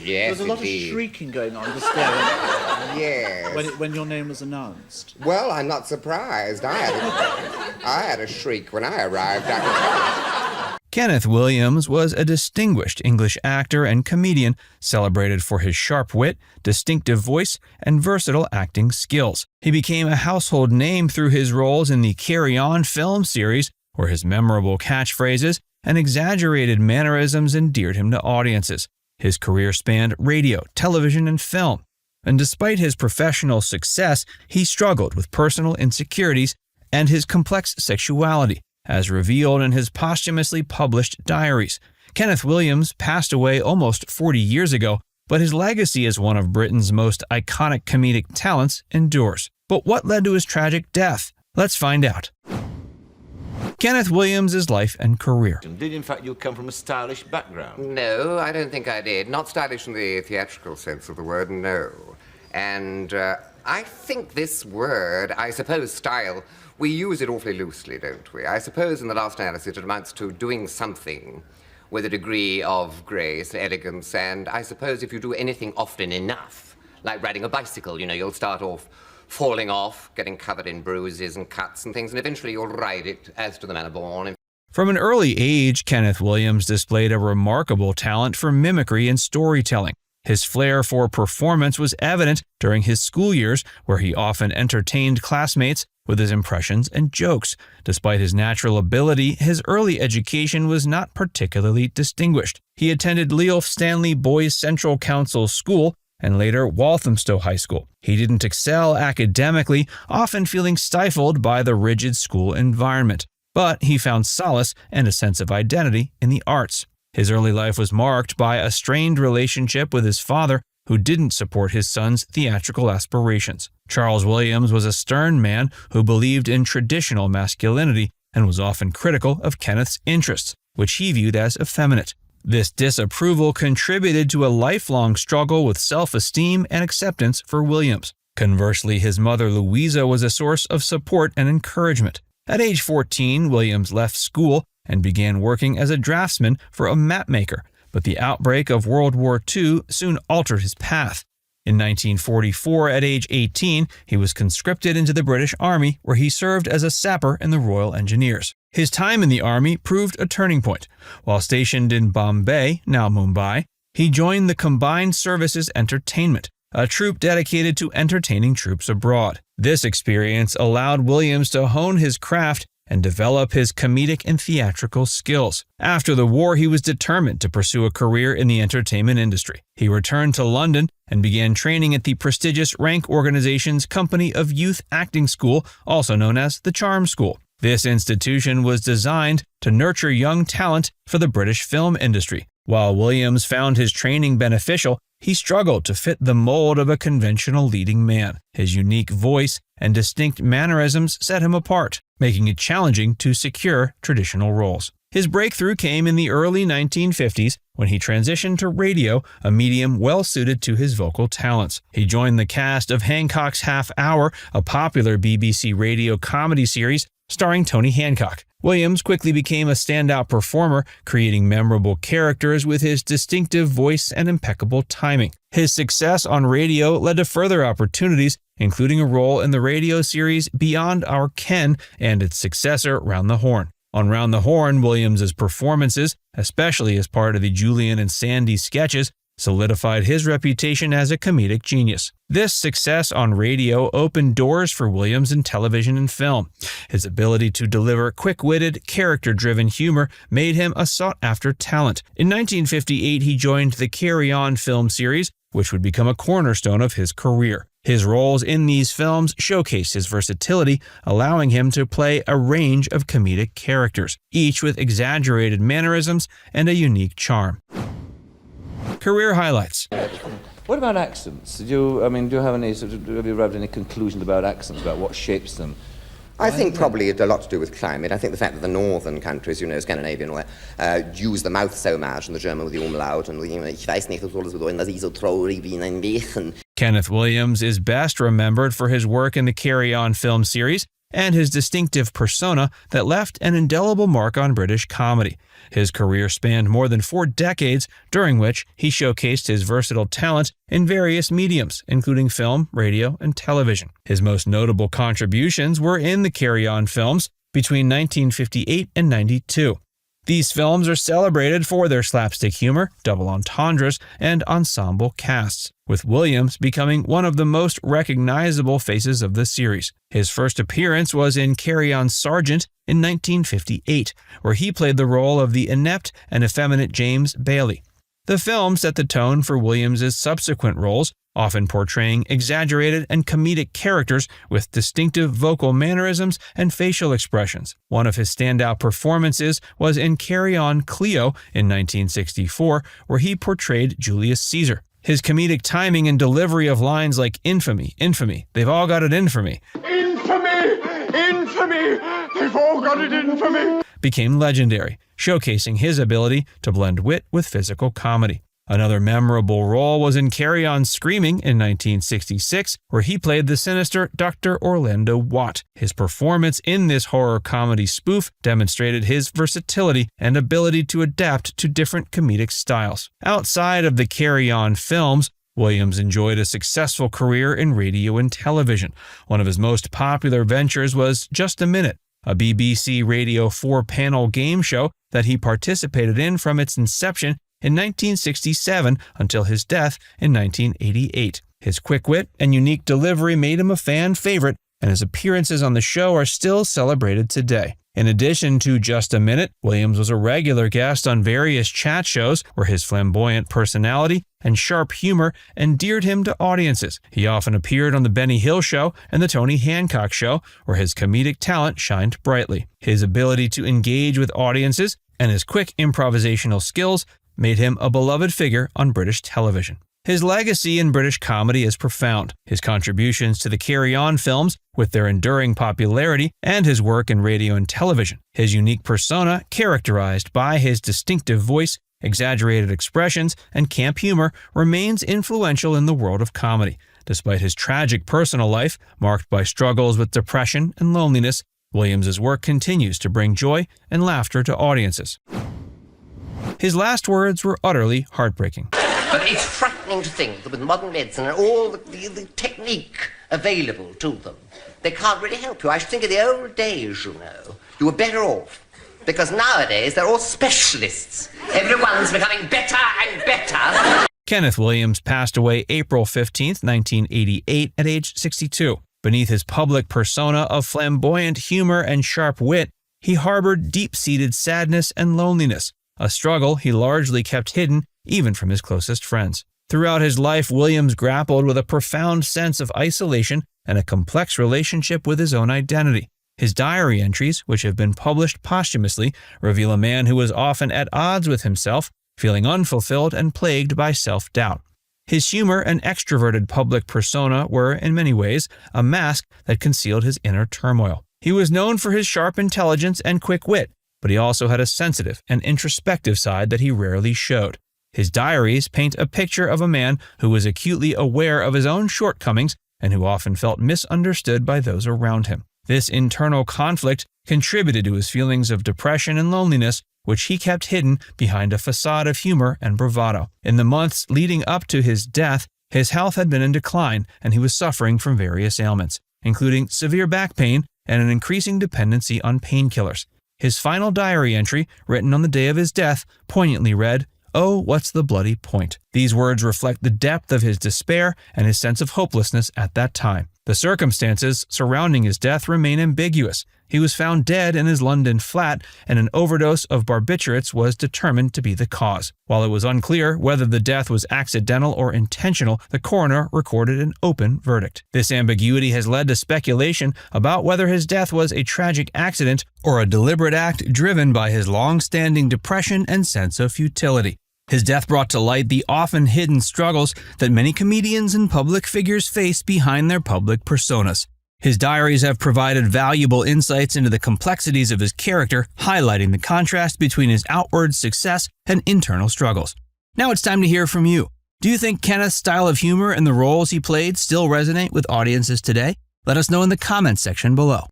Yes, There was a lot indeed. of shrieking going on just there Yes. when your name was announced. Well, I'm not surprised. I had a shriek when I arrived. I can tell you. Kenneth Williams was a distinguished English actor and comedian, celebrated for his sharp wit, distinctive voice, and versatile acting skills. He became a household name through his roles in the Carry On film series, where his memorable catchphrases and exaggerated mannerisms endeared him to audiences. His career spanned radio, television, and film. And despite his professional success, he struggled with personal insecurities and his complex sexuality, as revealed in his posthumously published diaries. Kenneth Williams passed away almost 40 years ago, but his legacy as one of Britain's most iconic comedic talents endures. But what led to his tragic death? Let's find out. Kenneth Williams' life and career. Did in fact you come from a stylish background? No, I don't think I did. Not stylish in the theatrical sense of the word, no. And I think this word, I suppose style, we use it awfully loosely, don't we? I suppose in the last analysis it amounts to doing something with a degree of grace, elegance, and I suppose if you do anything often enough, like riding a bicycle, you'll start off falling off, getting covered in bruises and cuts and things, and eventually you'll ride it as to the manner born. From an early age, Kenneth Williams displayed a remarkable talent for mimicry and storytelling. His flair for performance was evident during his school years, where he often entertained classmates with his impressions and jokes. Despite his natural ability, his early education was not particularly distinguished. He attended Leolf Stanley Boys Central Council School and later Walthamstow High School. He didn't excel academically, often feeling stifled by the rigid school environment. But he found solace and a sense of identity in the arts. His early life was marked by a strained relationship with his father, who didn't support his son's theatrical aspirations. Charles Williams was a stern man who believed in traditional masculinity and was often critical of Kenneth's interests, which he viewed as effeminate. This disapproval contributed to a lifelong struggle with self-esteem and acceptance for Williams. Conversely, his mother Louisa was a source of support and encouragement. At age 14, Williams left school and began working as a draftsman for a mapmaker, but the outbreak of World War II soon altered his path. In 1944, at age 18, he was conscripted into the British Army, where he served as a sapper in the Royal Engineers. His time in the Army proved a turning point. While stationed in Bombay, now Mumbai, he joined the Combined Services Entertainment, a troupe dedicated to entertaining troops abroad. This experience allowed Williams to hone his craft and develop his comedic and theatrical skills. After the war, he was determined to pursue a career in the entertainment industry. He returned to London and began training at the prestigious Rank Organization's Company of Youth Acting School, also known as the Charm School. This institution was designed to nurture young talent for the British film industry. While Williams found his training beneficial, he struggled to fit the mold of a conventional leading man. His unique voice and distinct mannerisms set him apart, making it challenging to secure traditional roles. His breakthrough came in the early 1950s when he transitioned to radio, a medium well-suited to his vocal talents. He joined the cast of Hancock's Half Hour, a popular BBC radio comedy series starring Tony Hancock. Williams quickly became a standout performer, creating memorable characters with his distinctive voice and impeccable timing. His success on radio led to further opportunities, including a role in the radio series Beyond Our Ken and its successor, Round the Horne. On Round the Horne, Williams' performances, especially as part of the Julian and Sandy sketches, solidified his reputation as a comedic genius. This success on radio opened doors for Williams in television and film. His ability to deliver quick-witted, character-driven humor made him a sought-after talent. In 1958, he joined the Carry On film series, which would become a cornerstone of his career. His roles in these films showcased his versatility, allowing him to play a range of comedic characters, each with exaggerated mannerisms and a unique charm. Career highlights. What about accents? Do you have have you arrived at any conclusions about accents, about what shapes them? I think probably it's a lot to do with climate. I think the fact that the northern countries, Scandinavia and all that, use the mouth so much, and the German with the umlaut, and ich weiß nicht, was alles bedeutet, dass ich so traurig wie ein Wechen. Kenneth Williams is best remembered for his work in the Carry On film series. and his distinctive persona that left an indelible mark on British comedy. His career spanned more than 4 decades, during which he showcased his versatile talent in various mediums, including film, radio, and television. His most notable contributions were in the Carry On films between 1958 and 92. These films are celebrated for their slapstick humor, double entendres, and ensemble casts, with Williams becoming one of the most recognizable faces of the series. His first appearance was in Carry On Sergeant in 1958, where he played the role of the inept and effeminate James Bailey. The film set the tone for Williams's subsequent roles, often portraying exaggerated and comedic characters with distinctive vocal mannerisms and facial expressions. One of his standout performances was in Carry On Cleo in 1964, where he portrayed Julius Caesar. His comedic timing and delivery of lines like infamy, infamy, they've all got it in for me, infamy, infamy, they've all got it in for me, became legendary, showcasing his ability to blend wit with physical comedy. Another memorable role was in Carry On Screaming in 1966, where he played the sinister Dr. Orlando Watt. His performance in this horror comedy spoof demonstrated his versatility and ability to adapt to different comedic styles. Outside of the Carry On films, Williams enjoyed a successful career in radio and television. One of his most popular ventures was Just a Minute, a BBC Radio 4-panel game show that he participated in from its inception in 1967 until his death in 1988. His quick wit and unique delivery made him a fan favorite, and his appearances on the show are still celebrated today. In addition to Just a Minute, Williams was a regular guest on various chat shows where his flamboyant personality and sharp humor endeared him to audiences. He often appeared on The Benny Hill Show and The Tony Hancock Show, where his comedic talent shined brightly. His ability to engage with audiences and his quick improvisational skills made him a beloved figure on British television. His legacy in British comedy is profound. His contributions to the Carry On films, with their enduring popularity, and his work in radio and television. His unique persona, characterized by his distinctive voice, exaggerated expressions, and camp humor, remains influential in the world of comedy. Despite his tragic personal life, marked by struggles with depression and loneliness, Williams's work continues to bring joy and laughter to audiences. His last words were utterly heartbreaking. But it's frightening to think that with modern medicine and all the technique available to them, they can't really help you. I should think of the old days, you know. You were better off. Because nowadays they're all specialists. Everyone's becoming better and better. Kenneth Williams passed away April 15, 1988, at age 62. Beneath his public persona of flamboyant humor and sharp wit, he harbored deep-seated sadness and loneliness, a struggle he largely kept hidden even from his closest friends. Throughout his life, Williams grappled with a profound sense of isolation and a complex relationship with his own identity. His diary entries, which have been published posthumously, reveal a man who was often at odds with himself, feeling unfulfilled and plagued by self-doubt. His humor and extroverted public persona were, in many ways, a mask that concealed his inner turmoil. He was known for his sharp intelligence and quick wit, but he also had a sensitive and introspective side that he rarely showed. His diaries paint a picture of a man who was acutely aware of his own shortcomings and who often felt misunderstood by those around him. This internal conflict contributed to his feelings of depression and loneliness, which he kept hidden behind a facade of humor and bravado. In the months leading up to his death, his health had been in decline and he was suffering from various ailments, including severe back pain and an increasing dependency on painkillers. His final diary entry, written on the day of his death, poignantly read, "Oh, what's the bloody point?" These words reflect the depth of his despair and his sense of hopelessness at that time. The circumstances surrounding his death remain ambiguous. He was found dead in his London flat, and an overdose of barbiturates was determined to be the cause. While it was unclear whether the death was accidental or intentional, the coroner recorded an open verdict. This ambiguity has led to speculation about whether his death was a tragic accident or a deliberate act driven by his long-standing depression and sense of futility. His death brought to light the often hidden struggles that many comedians and public figures face behind their public personas. His diaries have provided valuable insights into the complexities of his character, highlighting the contrast between his outward success and internal struggles. Now it's time to hear from you. Do you think Kenneth's style of humor and the roles he played still resonate with audiences today? Let us know in the comments section below.